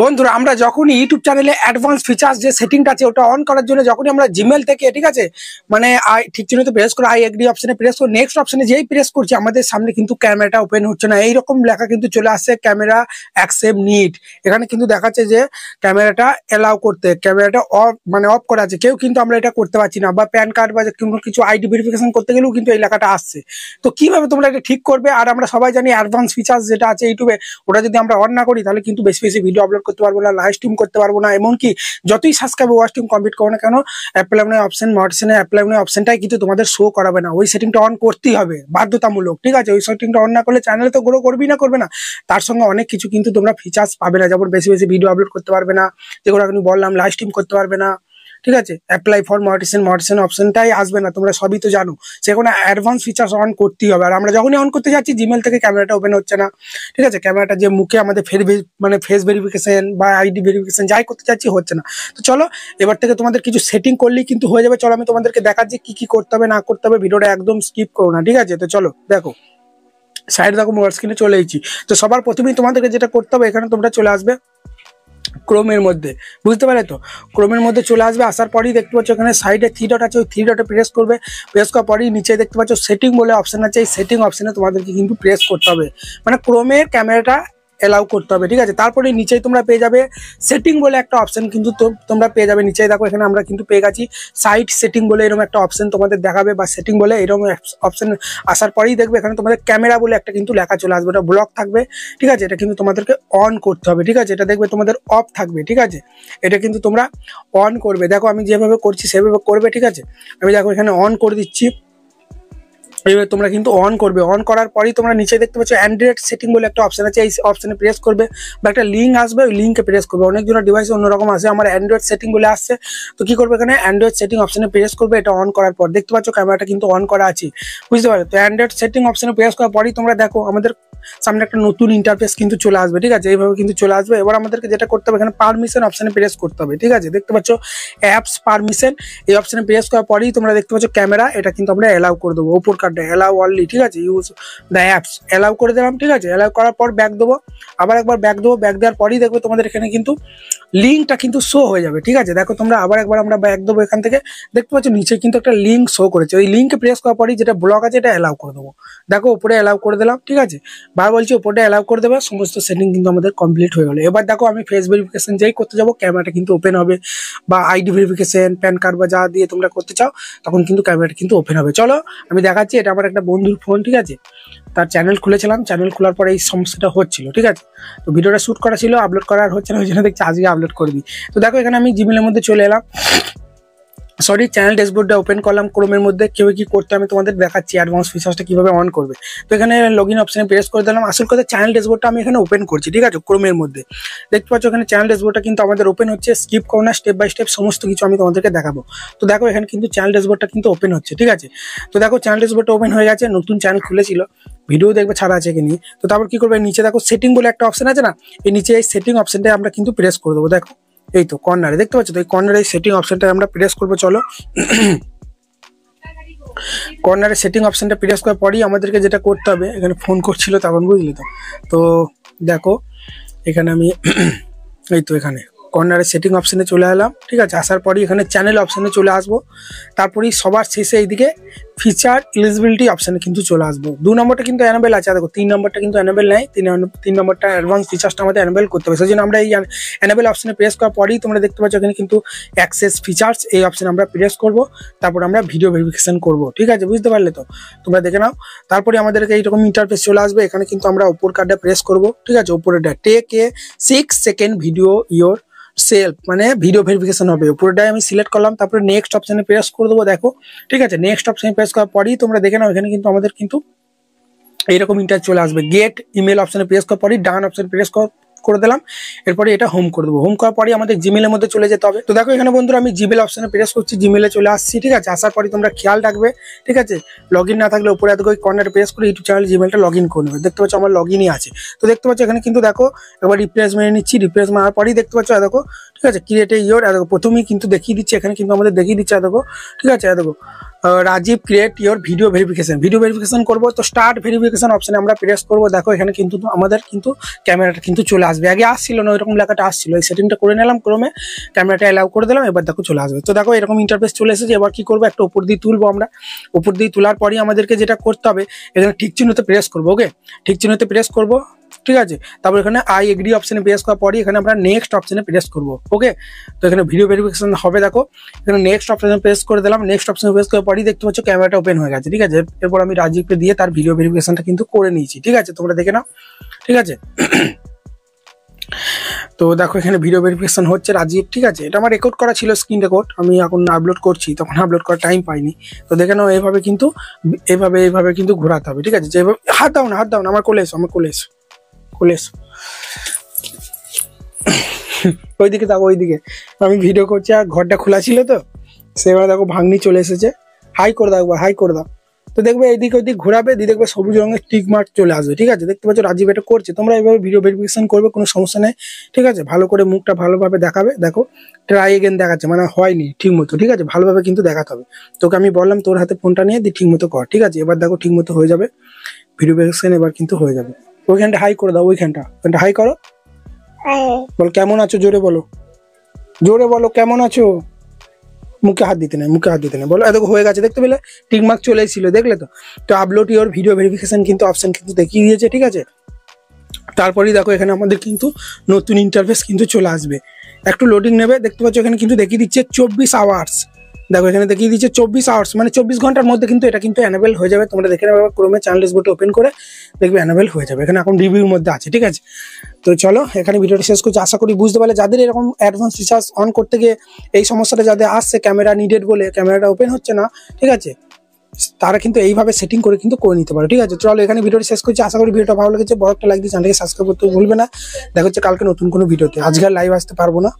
বন্ধুরা আমরা যখনই ইউটিউব চ্যানেলে অ্যাডভান্স ফিচার্স যে সেটিংটা আছে ওটা অন করার জন্য যখনই আমরা জিমেল থেকে ঠিক আছে মানে ঠিক চিহ্নতে প্রেস করে আই এগ্রি অপশনে প্রেস করে নেক্সট অপশনে যেই প্রেস করছি আমাদের সামনে কিন্তু ক্যামেরাটা ওপেন হচ্ছে না, এইরকম লেখা কিন্তু চলে আসছে ক্যামেরা অ্যাকসেপ্ট নিড। এখানে কিন্তু দেখাচ্ছে যে ক্যামেরাটা এলাও করতে, ক্যামেরাটা অফ মানে অফ করা আছে, কেউ কিন্তু আমরা এটা করতে পারছি না, বা প্যান কার্ড বা কোনো কিছু আইডি ভেরিফিকেশন করতে গেলেও কিন্তু এই লেখাটা আসছে। তো কিভাবে তোমরা এটা ঠিক করবে? আর আমরা সবাই জানি অ্যাডভান্স ফিচার্স যেটা আছে ইউটিউবে ওটা যদি আমরা অন না করি তাহলে কিন্তু বেশি বেশি ভিডিও আপলোড করতে পারবো না, লাইভ স্ট্রিম করতে পারবো না, এমনকি যতই সাবস্ক্রাইব ওয়াচ স্ট্রিম কমপ্লিট করো না কেন অ্যাপ্লাই মানে অপশন মোটিভেশনে অ্যাপ্লাই মানে অপশনটাই কিন্তু তোমাদের শো করাবে না। ওই সেটিংটা অন করতেই হবে বাধ্যতামূলক, ঠিক আছে? ওই সেটিংটা অন না করলে চ্যানেল তো গ্রো করবে না, তার সঙ্গে অনেক কিছু কিন্তু তোমরা ফিচার্স পাবে না, যেমন বেশি বেশি ভিডিও আপলোড করতে পারবে না, যেগুলো আমি বললাম, লাইভ স্ট্রিম করতে পারবে না, ঠিক আছে? অ্যাপ্লাই ফর মোটিভেশন অপশনটাই আসবে না, তোমরা সবই তো জানো। সেখানে অ্যাডভান্স ফিচার্স অন করতেই হবে। আর আমরা যখনই অন করতে যাচ্ছি জিমেল থেকে ক্যামেরাটা ওপেন হচ্ছে না, ঠিক আছে? ক্যামেরাটা যে মুখে আমাদের ফেস ভেরিফিকেশন বা আইডি ভেরিফিকেশন যাই করতে চাচ্ছি হচ্ছে না। তো চলো এবার থেকে তোমাদের কিছু সেটিং করলেই কিন্তু হয়ে যাবে। চলো আমি তোমাদেরকে দেখাচ্ছি কি কি করতে হবে না করতে হবে, ভিডিওটা একদম স্কিপ করো না, ঠিক আছে? তো চলো দেখো, সাইড দেখো, মোবাইল স্ক্রিনে চলে এসেছি। তো সবার প্রথমেই তোমাদেরকে যেটা করতে হবে, এখানে তোমরা চলে আসবে ক্রোমের মধ্যে, বুঝতে পারলে তো? ক্রোমের মধ্যে চলে আসবে, আসার পরেই দেখতে পাচ্ছ এখানে সাইডে থ্রি ডট আছে, ওই থ্রি ডটে প্রেস করবে। প্রেস করার পরেই নিচে দেখতে পাচ্ছ সেটিং বলে অপশন আছে, এই সেটিং অপশনে তোমাদেরকে কিন্তু প্রেস করতে হবে, মানে ক্রোমের ক্যামেরাটা এলাউ করতে হবে, ঠিক আছে? তারপরে নিচেই তোমরা পেয়ে যাবে সেটিং বলে একটা অপশন, কিন্তু তোমরা পেয়ে যাবে নিচেই দেখো, এখানে আমরা কিন্তু পেয়ে গেছি সাইট সেটিং বলে এরকম একটা অপশন তোমাদের দেখাবে, বা সেটিং বলে এরকম অপশন আসার পরেই দেখবে এখানে তোমাদের ক্যামেরা বলে একটা কিন্তু লেখা চলে আসবে, এটা ব্লক থাকবে, ঠিক আছে? এটা কিন্তু তোমাদেরকে অন করতে হবে, ঠিক আছে? এটা দেখবে তোমাদের অফ থাকবে, ঠিক আছে? এটা কিন্তু তোমরা অন করবে। দেখো আমি যেভাবে করছি সেভাবে করবে, ঠিক আছে? আমি দেখো এখানে অন করে দিচ্ছি, এইভাবে তোমরা কিন্তু অন করবে। অন করার পরেই তোমরা নিচে দেখতে পাচ্ছ অ্যান্ড্রয়েড সেটিং বলে একটা অপশন আছে, এই অপশনে প্রেস করবে, বা একটা লিঙ্ক আসবে, ওই লিঙ্কে প্রেস করবে। অনেকজনের ডিভাইসে অন্যরকম আসে, আমার অ্যান্ড্রয়েড সেটিং বলে আসছে। তো কি করবে, এখানে অ্যান্ড্রয়েড সেটিং অপশনে প্রেস করবে। এটা অন করার পর দেখতে পাচ্ছ ক্যামেরাটা কিন্তু অন করা আছে, বুঝতে পারো? তো অ্যান্ড্রয়েড সেটিং অপশনে প্রেস করার পরেই তোমরা দেখো আমাদের সামনে একটা নতুন ইন্টারফেস কিন্তু চলে আসবে, ঠিক আছে? এইভাবে কিন্তু চলে আসবে। এবার আমাদেরকে যেটা করতে হবে, এখানে পারমিশন অপশনে প্রেস করতে হবে, ঠিক আছে? দেখতে পাচ্ছ অ্যাপস পারমিশন, এই অপশনে প্রেস করার পরেই তোমরা দেখতে পাচ্ছ ক্যামেরা, এটা কিন্তু আমরা অ্যালাউ করে দেবো, উপর কার্ডে অ্যালাউ অনলি, ঠিক আছে? ইউজ দ্য অ্যাপস অ্যালাউ করে দিলাম, ঠিক আছে? অ্যালাউ করার পর ব্যাক দেবো, আবার একবার ব্যাক দেবো। ব্যাক দেওয়ার পরেই দেখবে তোমাদের এখানে কিন্তু লিঙ্কটা কিন্তু শো হয়ে যাবে, ঠিক আছে? দেখো তোমরা আবার একবার আমরা ব্যাক দেবো, এখান থেকে দেখতে পাচ্ছ নিচে কিন্তু একটা লিঙ্ক শো করেছে, ওই লিঙ্কে প্রেস করার পরেই যেটা ব্লক আছে এটা অ্যালাউ করে দেবো। দেখো উপরে অ্যালাউ করে দিলাম, ঠিক আছে? বার বলছি উপরে অ্যালাউ করে দেবে, সমস্ত সেটিং কিন্তু আমাদের কমপ্লিট হয়ে গেলো। এবার দেখো আমি ফেস ভেরিফিকেশন যেই করতে যাবো ক্যামেরাটা কিন্তু ওপেন হবে, বা আইডি ভেরিফিকেশন প্যান কার্ড বা যা দিয়ে তোমরা করতে চাও তখন কিন্তু ক্যামেরাটা কিন্তু ওপেন হবে। চলো আমি দেখাচ্ছি, এটা আমার একটা বন্ধুর ফোন, ঠিক আছে? তার চ্যানেল খুলেছিলাম, চ্যানেল খোলার পরে এই সমস্যাটা হচ্ছিল, ঠিক আছে? তো ভিডিওটা শ্যুট করা ছিল, আপলোড করার হচ্ছে না, ওই জন্য দেখছি আজকে আপলোড করে দিই। তো দেখো এখানে আমি জিমেলের মধ্যে চলে এলাম, সরি চ্যানেল ড্যাশবোর্ডটা ওপেন করলাম ক্রোমের মধ্যে। কিভাবে কি করতে আমি তোমাদের দেখাচ্ছি, অ্যাডভান্স ফিচার্সটা কিভাবে অন করবে। তো এখানে লগ ইন অপশনে প্রেস করে দিলাম। আসল কথা চ্যানেল ড্যাশবোর্ডটা আমি এখানে ওপেন করছি, ঠিক আছে? ক্রোমের মধ্যে দেখতে পাচ্ছ এখানে চ্যানেল ড্যাশবোর্ডটা কিন্তু আমাদের ওপেন হচ্ছে, স্কিপ করো না, স্টেপ বাই স্টেপ সমস্ত কিছু আমি তোমাদেরকে দেখাবো। তো দেখো এখানে কিন্তু চ্যানেল ড্যাশবোর্ডটা কিন্তু ওপেন হচ্ছে, ঠিক আছে? তো দেখো চ্যানেল ড্যাশবোর্ডটা ওপেন হয়ে গেছে, নতুন চ্যানেল খুলেছিল, ভিডিও দেখবে ছাড়া আছে কি নিয়ে। তো তারপর কি করবে, নিচে দেখো সেটিং বলে একটা অপশন আছে না, এই নিচে এই সেটিং অপশনটা আমরা কিন্তু প্রেস করে দেবো। দেখো এই তো কর্নারে দেখতে পাচ্ছ, তো এই কর্নারে সেটিং অপশনটা আমরা প্রেস করবো। চলো কর্নারে সেটিং অপশনটা প্রেস করার পরেই আমাদেরকে যেটা করতে হবে, এখানে ফোন করছিল তখন, বুঝলি তো? তো দেখো এখানে আমি এই তো এখানে কর্নারে সেটিং অপশনে চলে এলাম, ঠিক আছে? আসার পরেই এখানে চ্যানেল অপশনে চলে আসবো, তারপরেই সবার শেষে এইদিকে ফিচার এলিজিবিলিটি অপশনে কিন্তু চলে আসবো। 2 নম্বরটা কিন্তু অ্যানাবেল আছে, দেখো 3 নম্বরটা কিন্তু অ্যানাবেল নেই, 3 নম্বরটা অ্যাডভান্স ফিচার্সটা আমাদের অ্যানাবেল করতে হবে। সেই জন্য আমরা এই অ্যানাবেল অপশনে প্রেস করার পরেই তোমরা দেখতে পাচ্ছ এখানে কিন্তু অ্যাক্সেস ফিচার্স, এই অপশনে আমরা প্রেস করবো, তারপর আমরা ভিডিও ভেরিফিকেশন করবো, ঠিক আছে? বুঝতে পারলে তো? তোমরা দেখে নাও। তারপরে আমাদেরকে এইরকম ইন্টারফেস চলে আসবে, এখানে কিন্তু আমরা উপর কার্ডে প্রেস করবো, ঠিক আছে? উপরেটা take a 6 second video your self video verification হবে। উপরেটাই আমি সিলেক্ট করলাম, তারপরে নেক্সট অপশনে প্রেস করে দেবো। দেখো ঠিক আছে, নেক্সট অপশনে প্রেস করার পরেই তোমরা দেখে নাও এখানে কিন্তু আমাদের কিন্তু এইরকম ইন্টার চলে আসবে। গেট ইমেল অপশনে প্রেস করার পরেই ডান অপশনে প্রেস করে দিলাম, এরপরে এটা হোম করে দেবো। হোম করার পরে আমাদের জিমেলের মধ্যে চলে যেতে হবে। তো দেখো এখানে বন্ধুরা আমি জিমেল অপশনে প্রেস করছি, জিমেলে চলে আসছি, ঠিক আছে? আসার পরে তোমরা খেয়াল রাখবে, ঠিক আছে? লগ ইন না থাকলে উপরে ওই কর্নারে প্রেস করে ইউটিউব চ্যানেল জিমেলটা লগ ইন করে নেবে। দেখতে পাচ্ছ আমার লগ ইনই আছে। তো দেখতে পাচ্ছ এখানে কিন্তু দেখো একবার রিপ্লেস মেরে নিচ্ছি, রিপ্লেস মারার পরেই দেখতে পাচ্ছ দেখো, ঠিক আছে? ক্রিয়েট এ ইয়োর, দেখো প্রথমেই কিন্তু দেখিয়ে দিচ্ছে, এখানে কিন্তু আমাদের দেখিয়ে দিচ্ছে, দেখো ঠিক আছে? দেখো Rajib create your video verification করবো। তো স্টার্ট ভেরিফিকেশন অপশনে আমরা প্রেস করবো। দেখো এখানে কিন্তু আমাদের কিন্তু ক্যামেরাটা কিন্তু চলে আসবে। আগে আসছিল না, ওইরকম লেখাটা আসছিল, এই সেটিংটা করে নিলাম ক্রমে, ক্যামেরাটা অ্যালাউ করে দিলাম, এবার দেখো চলে আসবে। তো দেখো এরকম ইন্টারফেস চলে এসেছে। এবার কি করবো, একটা উপর দিয়ে তুলবো আমরা। উপর দিয়ে তোলার পরই আমাদেরকে যেটা করতে হবে, এখানে ঠিক চিহ্নতে প্রেস করবো। ওকে, ঠিক চিহ্নতে প্রেস করবো, ঠিক আছে। তারপর এখানে আই এগ্রি অপশনে প্রেস করার পরই এখানে আমরা নেক্সট অপশনে প্রেস করবো। ওকে, তো এখানে ভিডিও ভেরিফিকেশন হবে। দেখো এখানে নেক্সট অপশনে প্রেস করে দিলাম। নেক্সট অপশনে প্রেস করার পরই দেখতে পাচ্ছ ক্যামেরাটা ওপেন হয়ে গেছে, ঠিক আছে। এরপর আমি রাজীবকে দিয়ে তার ভিডিও ভেরিফিকেশনটা কিন্তু করে নিয়েছি, ঠিক আছে। তোমরা দেখে নাও, ঠিক আছে। তো দেখো এখানে ভিডিও ভেরিফিকেশন হচ্ছে রাজীব, ঠিক আছে। এটা আমার রেকর্ড করা ছিল, স্ক্রিন রেকর্ড, আমি এখন আপলোড করছি, তখন আপলোড করার টাইম পাইনি। তো দেখে নাও এইভাবে কিন্তু এইভাবে কিন্তু ঘোরাতে হবে, ঠিক আছে। যেভাবে হাত দাও না, আমার কোলে এসো, ওইদিকে দেখো, ওইদিকে আমি ভিডিও করছি আর ঘরটা খোলা ছিল, তো সেবার দেখো ভাঙনি চলে এসেছে। হাই করে দাও একবার, হাই করে দাও। তো দেখবে এইদিকে ওইদিক ঘোরাবে, দিয়ে দেখবে সবুজ রঙের টিক মার্ক চলে আসবে, ঠিক আছে। দেখতে পাচ্ছ রাজীব এটা করছে। তোমরা এইভাবে ভিডিও ভেরিফিকেশন করবে, কোনো সমস্যা নেই, ঠিক আছে। ভালো করে মুখটা ভালোভাবে দেখাবে। দেখো ট্রাই এগেন দেখাচ্ছে, মানে হয়নি ঠিক মতো, ঠিক আছে। ভালোভাবে কিন্তু দেখাতে হবে। তোকে আমি বললাম তোর হাতে ফোনটা নিয়ে দিয়ে ঠিক মতো কর, ঠিক আছে। এবার দেখো ঠিক মতো হয়ে যাবে ভিডিও ভেরিফিকেশন, এবার কিন্তু হয়ে যাবে। ওইখানটা হাই করে দাও, ওইখানটা হাই করো। বল কেমন আছো, জোরে বলো কেমন আছো। মুখে হাত দিতে নেই বলো। এত হয়ে গেছে, দেখতে পেলে টিকমার্ক চলে এসেছিল, দেখলে তো। তো আপলোড ইওর ভিডিও ভেরিফিকেশন কিন্তু অপশন কিন্তু দেখিয়ে দিয়েছে, ঠিক আছে। তারপরেই দেখো এখানে আমাদের কিন্তু নতুন ইন্টারফেস কিন্তু চলে আসবে। একটু লোডিং নেবে, দেখতে পাচ্ছ এখানে কিন্তু দেখিয়ে দিচ্ছে 24 আওয়ার্স। দেখো এখানে দেখিয়ে দিচ্ছে 24 আওয়ার্স, মানে 24 ঘন্টার মধ্যে কিন্তু এটা কিন্তু অ্যানেবল হয়ে যাবে। তোমরা দেখে নেবে ক্রোমে চ্যানেল ড্যাশবোর্ড ওপেন করে দেখবে অ্যানেবল হয়ে যাবে। এখানে এখন রিভিউর মধ্যে আছে, ঠিক আছে। তো চলো এখানে ভিডিওটা শেষ করছি। আশা করি বুঝতে পারলে, যাদের এরকম অ্যাডভান্স ফিচার্স অন করতে গিয়ে এই সমস্যাটা যাদের আসছে, ক্যামেরা নিডেড বলে ক্যামেরাটা ওপেন হচ্ছে না, ঠিক আছে, তারা কিন্তু এইভাবে সেটিং করে কিন্তু করে নিতে পারো, ঠিক আছে। চলো এখানে ভিডিওটা শেষ করছি। আশা করি ভিডিওটা ভালো লেগেছে। বড় একটা লাইক দিয়ে চ্যানেলকে সাবস্ক্রাইব করতে ভুলবে না। দেখা হচ্ছে কালকে নতুন কোনো ভিডিওতে। আজকে আর লাইভ আসতে পারবো না।